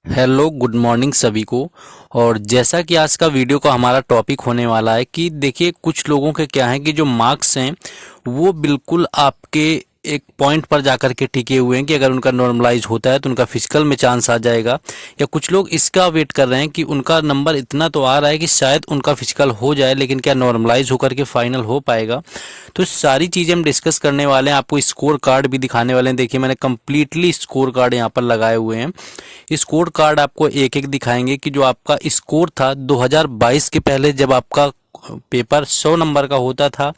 Hello good morning सभी को। और जैसा कि आज का वीडियो का हमारा टॉपिक होने वाला है कि देखिए कुछ लोगों के क्या है कि जो मार्क्स हैं वो बिल्कुल आपके एक पॉइंट पर जाकर के टिके हुए हैं कि अगर उनका नॉर्मलाइज होता है तो उनका फिजिकल में चांस आ जाएगा, या कुछ लोग इसका वेट कर रहे हैं कि उनका नंबर इतना तो आ रहा है कि शायद उनका फिजिकल हो जाए, लेकिन क्या नॉर्मलाइज होकर के फाइनल हो पाएगा। तो सारी चीज़ें हम डिस्कस करने वाले हैं, आपको स्कोर कार्ड भी दिखाने वाले हैं। देखिए मैंने कंप्लीटली स्कोर कार्ड यहाँ पर लगाए हुए हैं। स्कोर कार्ड आपको एक एक दिखाएंगे कि जो आपका स्कोर था 2022 के पहले, जब आपका पेपर 100 नंबर का होता था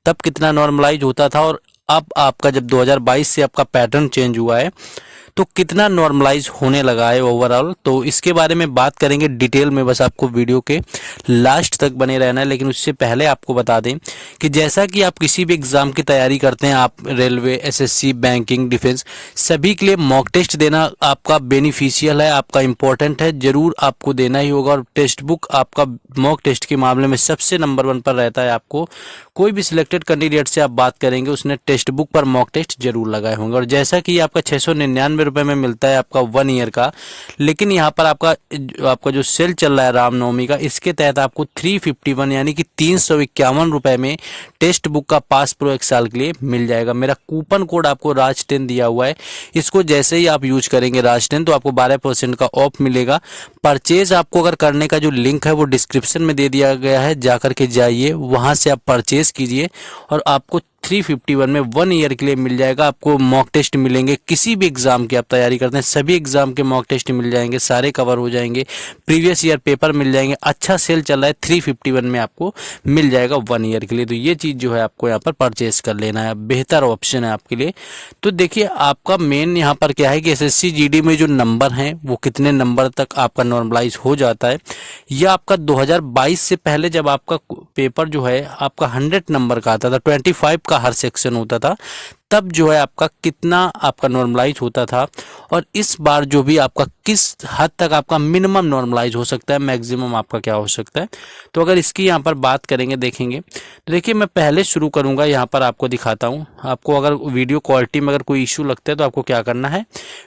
तब कितना नॉर्मलाइज होता था, और अब आपका जब 2022 से आपका पैटर्न चेंज हुआ है तो कितना नॉर्मलाइज होने लगा है ओवरऑल। तो इसके बारे में बात करेंगे डिटेल में, बस आपको वीडियो के लास्ट तक बने रहना है। लेकिन उससे पहले आपको बता दें कि जैसा कि आप किसी भी एग्ज़ाम की तैयारी करते हैं, आप रेलवे, एसएससी, बैंकिंग, डिफेंस, सभी के लिए मॉक टेस्ट देना आपका बेनिफिशियल है, आपका इंपॉर्टेंट है, ज़रूर आपको देना ही होगा। और टेक्स्ट बुक आपका मॉक टेस्ट के मामले में सबसे नंबर 1 पर रहता है। आपको कोई भी सिलेक्टेड कैंडिडेट से आप बात करेंगे उसने टेक्स्ट बुक पर मॉक टेस्ट जरूर लगाए होंगे। और जैसा कि आपका 699 रुपये में मिलता है आपका 1 ईयर का, लेकिन यहाँ पर आपका जो सेल चल रहा है रामनवमी का, इसके तहत आपको 351 यानी कि 351 रुपये में टेक्स्ट बुक का पास प्रो 1 साल के लिए मिल जाएगा। मेरा कूपन कोड आपको राज10 दिया हुआ है, इसको जैसे ही आप यूज करेंगे राज10 तो आपको 12% का ऑफ मिलेगा। परचेज आपको अगर करने का जो लिंक है वो डिस्क्रिप्शन में दे दिया गया है, जाकर के जाइए, वहाँ से आप परचेज कीजिए और आपको 351 में 1 ईयर के लिए मिल जाएगा। आपको मॉक टेस्ट मिलेंगे, किसी भी एग्जाम की आप तैयारी करते हैं सभी एग्जाम के मॉक टेस्ट मिल जाएंगे, सारे कवर हो जाएंगे, प्रीवियस ईयर पेपर मिल जाएंगे। अच्छा सेल चल रहा है, 351 में आपको मिल जाएगा 1 ईयर के लिए। तो ये चीज़ जो है आपको यहाँ पर परचेज कर लेना है, बेहतर ऑप्शन है आपके लिए। तो देखिए आपका मेन यहाँ पर क्या है कि एसएससी जीडी में जो नंबर हैं वो कितने नंबर तक आपका नॉर्मलाइज हो जाता है। यह आपका 2022 से पहले जब आपका पेपर जो है आपका 100 नंबर का आता था, 25 का हर सेक्शन होता था, तब जो है आपका कितना आपका नॉर्मलाइज होता था। और इस बार जो भी आपका किस हद तक आपका मिनिमम नॉर्मलाइज हो सकता है, मैक्सिमम आपका क्या हो सकता है। तो अगर इसकी यहाँ पर बात करेंगे देखेंगे तो देखिए मैं पहले शुरू करूँगा, यहाँ पर आपको दिखाता हूँ। आपको अगर वीडियो क्वालिटी में अगर कोई इशू लगता है तो आपको क्या करना है,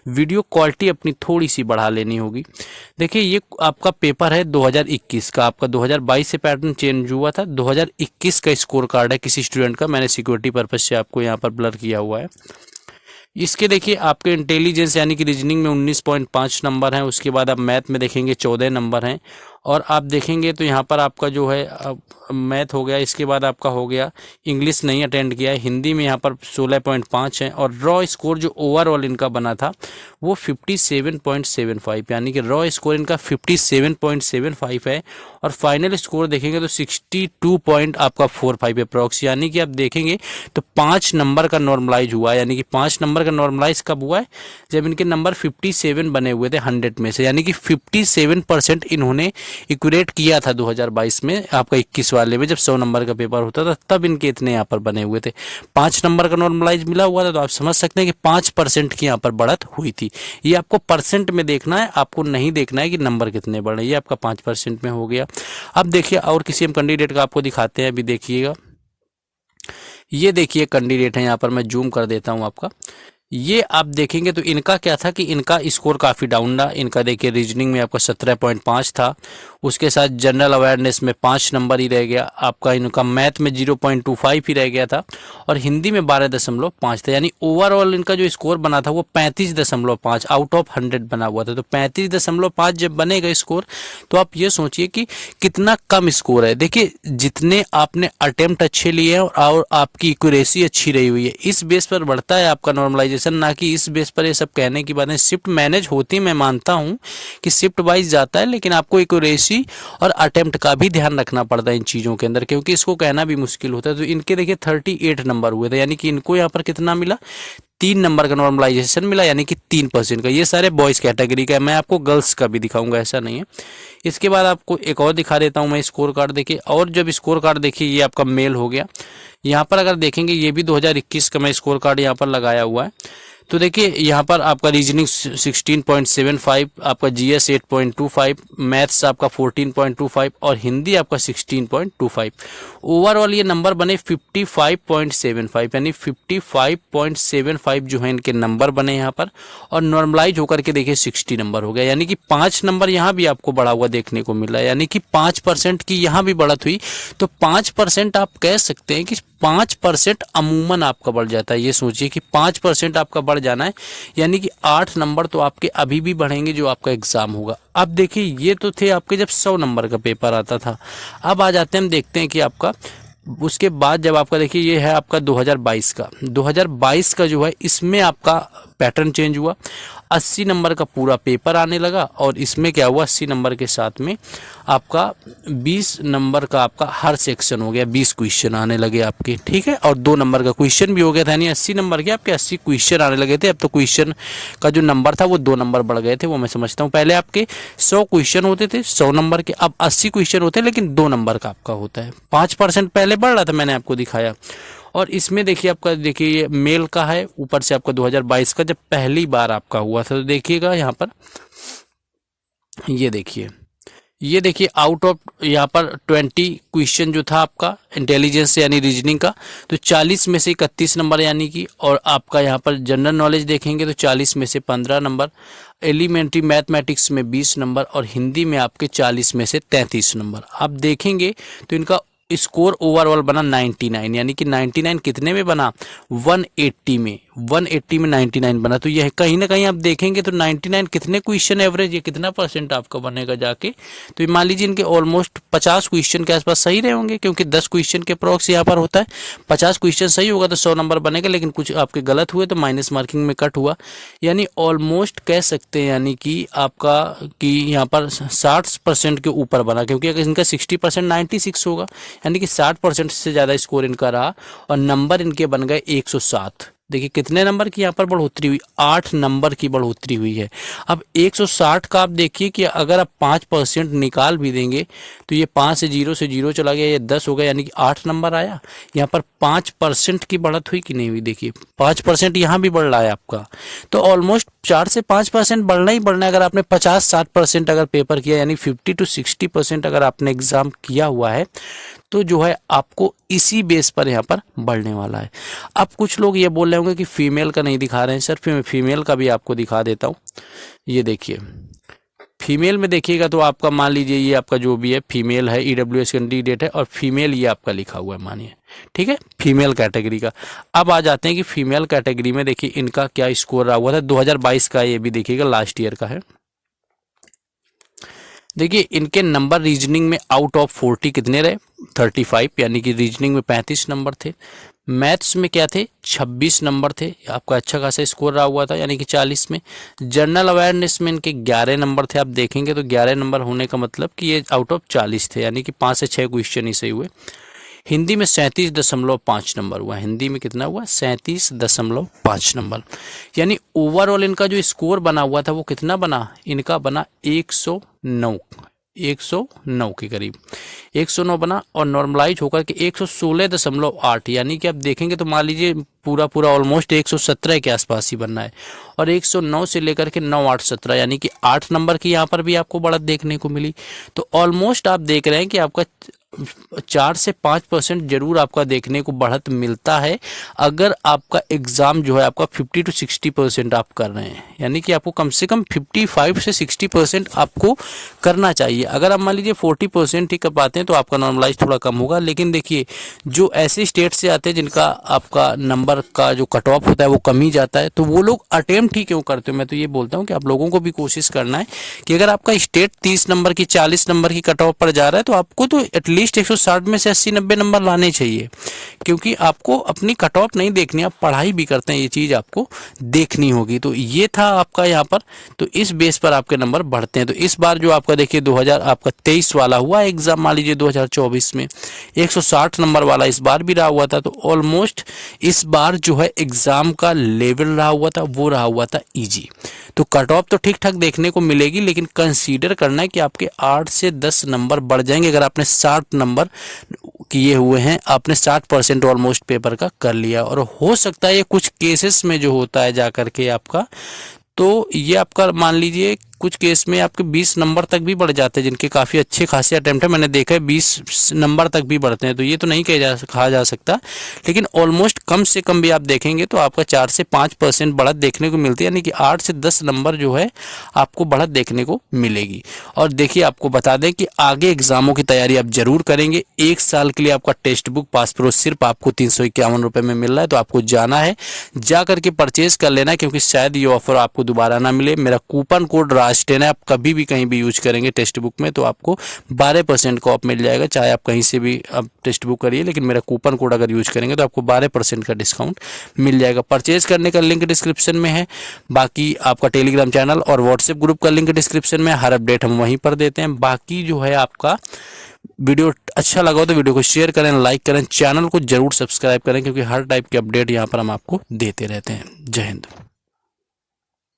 वीडियो क्वालिटी अपनी थोड़ी सी बढ़ा लेनी होगी। देखिए ये आपका पेपर है 2021 का, आपका 2022 से पैटर्न चेंज हुआ था, 2021 का स्कोर कार्ड है किसी स्टूडेंट का, मैंने सिक्योरिटी पर्पज से आपको यहाँ पर ब्लर किया हुआ है। इसके देखिए आपके इंटेलिजेंस यानी कि रीजनिंग में 19.5 नंबर हैं, उसके बाद आप मैथ में देखेंगे 14 नंबर हैं, और आप देखेंगे तो यहाँ पर आपका जो है मैथ हो गया, इसके बाद आपका हो गया इंग्लिश नहीं अटेंड किया है, हिंदी में यहाँ पर 16.5 है, और रॉ स्कोर जो ओवरऑल इनका बना था वो 57.75 यानी कि रॉ स्कोर इनका 57.75 है। और फाइनल स्कोर देखेंगे तो 62 पॉइंट आपका 45 अप्रॉक्स, यानी कि आप देखेंगे तो 5 नंबर का नॉर्मलाइज हुआ है। यानी कि 5 नंबर का नॉर्मलाइज कब हुआ है, जब इनके नंबर 57 बने हुए थे 100 में से, यानी कि 57% इन्होंने इक्यूरेट किया था 2022 में आपका 21 वाले में, जब 100 नंबर का पेपर होता था तब इनके इतने यहाँ पर बने हुए थे। 5 नंबर का नॉर्मलाइज मिला हुआ था, तो आप समझ सकते हैं कि 5% की यहाँ पर बढ़त हुई थी। ये आपको परसेंट में देखना है, आपको नहीं देखना है कि नंबर कितने बढ़े। ये आपका 5% में हो गया। अब देखिए और किसी हम कैंडिडेट का आपको दिखाते हैं, अभी देखिएगा। ये देखिए कैंडिडेट है, यहाँ पर मैं जूम कर देता हूँ आपका। ये आप देखेंगे तो इनका क्या था कि इनका स्कोर काफ़ी डाउन रहा। इनका देखिए रीजनिंग में आपका 17.5 था, उसके साथ जनरल अवेयरनेस में 5 नंबर ही रह गया आपका, इनका मैथ में 0.25 ही रह गया था, और हिंदी में 12.5 था। यानी ओवरऑल इनका जो स्कोर बना था वो 35.5 आउट ऑफ 100 बना हुआ था। तो 35.5 जब बनेगा स्कोर तो आप ये सोचिए कि कितना कम स्कोर है। देखिए जितने आपने अटेम्प्ट अच्छे लिए हैं और आपकी एक्यूरेसी अच्छी रही हुई है, इस बेस पर बढ़ता है आपका नॉर्मलाइजेशन, ना कि इस बेस पर। ये सब कहने की बातें, शिफ्ट मैनेज होती, मैं मानता हूं कि शिफ्ट वाइज जाता है, लेकिन आपको एक्यूरेसी और अटेम्प्ट का भी ध्यान रखना पड़ता है इन चीज़ों के अंदर, क्योंकि इसको कहना भी मुश्किल होता है। तो इनके देखिए 38 नंबर हुए थे, यानी कि इनको यहाँ पर कितना मिला, 3 नंबर का नॉर्मलाइजेशन मिला, यानी कि 3% का। ये सारे बॉयज़ कैटेगरी का है, मैं आपको गर्ल्स का भी दिखाऊंगा, ऐसा नहीं है। इसके बाद आपको एक और दिखा देता हूँ मैं स्कोर कार्ड, देखिए। और जब स्कोर कार्ड देखिए ये आपका मेल हो गया। यहाँ पर अगर देखेंगे ये भी 2021 का मैं स्कोर कार्ड यहाँ पर लगाया हुआ है। तो देखिए यहाँ पर आपका रीजनिंग 16.75, आपका जीएस 8.25, मैथ्स आपका 14.25 और हिंदी आपका 16.25। ओवरऑल ये नंबर बने 55.75, यानी 55.75 जो है इनके नंबर बने यहाँ पर। और नॉर्मलाइज होकर के देखिए 60 नंबर हो गया, यानी कि 5 नंबर यहाँ भी आपको बढ़ा हुआ देखने को मिला है, यानी कि 5% की यहाँ भी बढ़त हुई। तो 5% आप कह सकते हैं कि 5% अमूमन आपका बढ़ जाता है। ये सोचिए कि 5% आपका बढ़ जाना है, यानी कि 8 नंबर तो आपके अभी भी बढ़ेंगे जो आपका एग्जाम होगा। अब देखिए ये तो थे आपके जब 100 नंबर का पेपर आता था। अब आ जाते हैं, हम देखते हैं कि आपका उसके बाद जब आपका देखिए ये है आपका 2022 का जो है, इसमें आपका पैटर्न चेंज हुआ। 80 नंबर का पूरा पेपर आने लगा और इसमें क्या हुआ, 80 नंबर के साथ में आपका 20 नंबर का आपका हर सेक्शन हो गया, 20 क्वेश्चन आने लगे आपके, ठीक है। और 2 नंबर का क्वेश्चन भी हो गया था, यानी 80 नंबर के आपके 80 क्वेश्चन आने लगे थे। अब तो क्वेश्चन का जो नंबर था वो 2 नंबर बढ़ गए थे, वो मैं समझता हूँ। पहले आपके 100 क्वेश्चन होते थे 100 नंबर के, अब 80 क्वेश्चन होते हैं लेकिन 2 नंबर का आपका होता है। 5% पहले बढ़ रहा था, मैंने आपको दिखाया। और इसमें देखिए आपका देखिए ये मेल का है, ऊपर से आपका 2022 का जब पहली बार आपका हुआ था। तो देखिएगा यहाँ पर ये देखिए आउट ऑफ यहाँ पर 20 क्वेश्चन जो था आपका इंटेलिजेंस यानी रीजनिंग का, तो 40 में से 31 नंबर यानी कि, और आपका यहाँ पर जनरल नॉलेज देखेंगे तो 40 में से 15 नंबर, एलिमेंट्री मैथमेटिक्स में 20 नंबर और हिंदी में आपके 40 में से 33 नंबर। आप देखेंगे तो इनका स्कोर ओवरऑल बना 99, यानी कि 99 कितने में बना, 180 में 99 बना। तो यह कहीं ना कहीं आप देखेंगे तो 99 कितने क्वेश्चन एवरेज, ये कितना परसेंट आपका बनेगा जाके। तो मान लीजिए इनके ऑलमोस्ट 50 क्वेश्चन के आसपास सही रहे होंगे, क्योंकि 10 क्वेश्चन के अप्रॉक्स यहाँ पर होता है। 50 क्वेश्चन सही होगा तो 100 नंबर बनेगा, लेकिन कुछ आपके गलत हुए तो माइनस मार्किंग में कट हुआ, यानी ऑलमोस्ट कह सकते हैं यानी कि आपका कि यहाँ पर 60% के ऊपर बना, क्योंकि अगर इनका 60% 96 होगा, यानी कि 60% से ज़्यादा स्कोर इनका रहा और नंबर इनके बन गए 107। देखिए कितने नंबर की यहाँ पर बढ़ोतरी हुई, 8 नंबर की बढ़ोतरी हुई है। अब 160 का आप देखिए कि अगर आप 5% निकाल भी देंगे तो ये 5 से 0 चला गया, ये 10 हो गया, यानी कि 8 नंबर आया। यहाँ पर 5% की बढ़त हुई कि नहीं हुई, देखिए 5% यहाँ भी बढ़ रहा है आपका। तो ऑलमोस्ट 4 से 5% बढ़ना ही बढ़ना है। अगर आपने 50-60% अगर पेपर किया, यानी 50 to 60% अगर आपने एग्जाम किया हुआ है, तो जो है आपको इसी बेस पर यहाँ पर बढ़ने वाला है। अब कुछ लोग ये बोल रहे होंगे कि फीमेल का नहीं दिखा रहे हैं सर, फिर मैं फीमेल का भी आपको दिखा देता हूँ। ये देखिए फीमेल में देखिएगा तो आपका मान लीजिए ये आपका जो भी है फीमेल है, EWS कैंडिडेट है और फीमेल ये आपका लिखा हुआ है, मानिए ठीक है, फीमेल कैटेगरी का। अब आ जाते हैं कि फीमेल कैटेगरी में देखिए इनका क्या स्कोर रहा हुआ था 2022 का, ये भी देखिएगा लास्ट ईयर का है। देखिए इनके नंबर रीजनिंग में आउट ऑफ 40 कितने रहे, 35, यानी कि रीजनिंग में 35 नंबर थे। मैथ्स में क्या थे, 26 नंबर थे, आपका अच्छा खासा स्कोर रहा हुआ था, यानी कि 40 में। जनरल अवेयरनेस में इनके 11 नंबर थे। आप देखेंगे तो 11 नंबर होने का मतलब कि ये आउट ऑफ 40 थे, यानी कि 5 से 6 क्वेश्चन ही सही हुए। हिंदी में 37.5 नंबर हुआ, हिंदी में कितना हुआ, 37.5 नंबर, यानी ओवरऑल इनका जो स्कोर बना हुआ था वो कितना बना, इनका बना 109 के करीब 109 बना, और नॉर्मलाइज होकर के 116.8, यानी कि आप देखेंगे तो मान लीजिए पूरा ऑलमोस्ट 117 के आसपास ही बनना है। और 109 से लेकर के 9, 8, 17, यानी कि 8 नंबर की यहाँ पर भी आपको बढ़त देखने को मिली। तो ऑलमोस्ट आप देख रहे हैं कि आपका 4 से 5% जरूर आपका देखने को बढ़त मिलता है, अगर आपका एग्जाम जो है आपका 50 to 60% आप कर रहे हैं, यानी कि आपको कम से कम 55 से 60% आपको करना चाहिए। अगर आप मान लीजिए 40% ही कर पाते हैं तो आपका नॉर्मलाइज थोड़ा कम होगा। लेकिन देखिए जो ऐसे स्टेट से आते हैं जिनका आपका नंबर का जो कट ऑफ होता है वो कम ही जाता है, तो वो लोग अटेम्प्ट ही क्यों करते हो। मैं तो ये बोलता हूँ कि आप लोगों को भी कोशिश करना है कि अगर आपका स्टेट 30 नंबर की 40 नंबर की कट ऑफ पर जा रहा है तो आपको तो एटलीस्ट 160 में से 80-90 नंबर लाने चाहिए, क्योंकि आपको अपनी कट ऑफ नहीं देखनी, आप पढ़ाई भी करते हैं, ये चीज़ आपको देखनी होगी। तो ये था आपका यहाँ पर, तो इस बेस पर आपके नंबर बढ़ते हैं। तो इस बार जो आपका देखिए 2023 वाला हुआ एग्जाम, मान लीजिए 2024 में 160 नंबर वाला इस बार भी रहा हुआ था। तो ऑलमोस्ट इस बार जो है एग्जाम का लेवल रहा हुआ था वो रहा हुआ था ईजी। तो कट ऑफ तो ठीक ठाक देखने को मिलेगी, लेकिन कंसीडर करना है कि आपके 8 से 10 नंबर बढ़ जाएंगे अगर आपने 60 नंबर किए हुए हैं, आपने 60% ऑलमोस्ट पेपर का कर लिया। और हो सकता है ये कुछ केसेस में जो होता है जा करके आपका, तो ये आपका मान लीजिए कुछ केस में आपके 20 नंबर तक भी बढ़ जाते हैं, जिनके काफ़ी अच्छे खासे अटेम्प्ट है, मैंने देखा है 20 नंबर तक भी बढ़ते हैं। तो ये तो नहीं कहा जा सकता, लेकिन ऑलमोस्ट कम से कम भी आप देखेंगे तो आपका 4 से 5% बढ़त देखने को मिलती है, यानी कि 8 से 10 नंबर जो है आपको बढ़त देखने को मिलेगी। और देखिए आपको बता दें कि आगे एग्जामों की तैयारी आप जरूर करेंगे। 1 साल के लिए आपका टेक्स्ट बुक पास प्रो सिर्फ आपको 351 रुपये में मिल रहा है, तो आपको जाना है, जा करके परचेज कर लेना है, क्योंकि शायद ये ऑफर आपको दोबारा ना मिले। मेरा कूपन कोड राज10 है, आप कभी भी कहीं भी यूज करेंगे टेक्स्ट बुक में तो आपको 12% का ऑफ मिल जाएगा, चाहे आप कहीं से भी अब टेक्स्ट बुक करिए, लेकिन मेरा कूपन कोड अगर यूज करेंगे तो आपको 12% का डिस्काउंट मिल जाएगा। परचेज करने का लिंक डिस्क्रिप्शन में है, बाकी आपका टेलीग्राम चैनल और व्हाट्सएप ग्रुप का लिंक डिस्क्रिप्शन में, हर अपडेट हम वहीं पर देते हैं। बाकी जो है आपका वीडियो अच्छा लगा हो तो वीडियो को शेयर करें, लाइक करें, चैनल को जरूर सब्सक्राइब करें, क्योंकि हर टाइप के अपडेट यहाँ पर हम आपको देते रहते हैं। जय हिंद।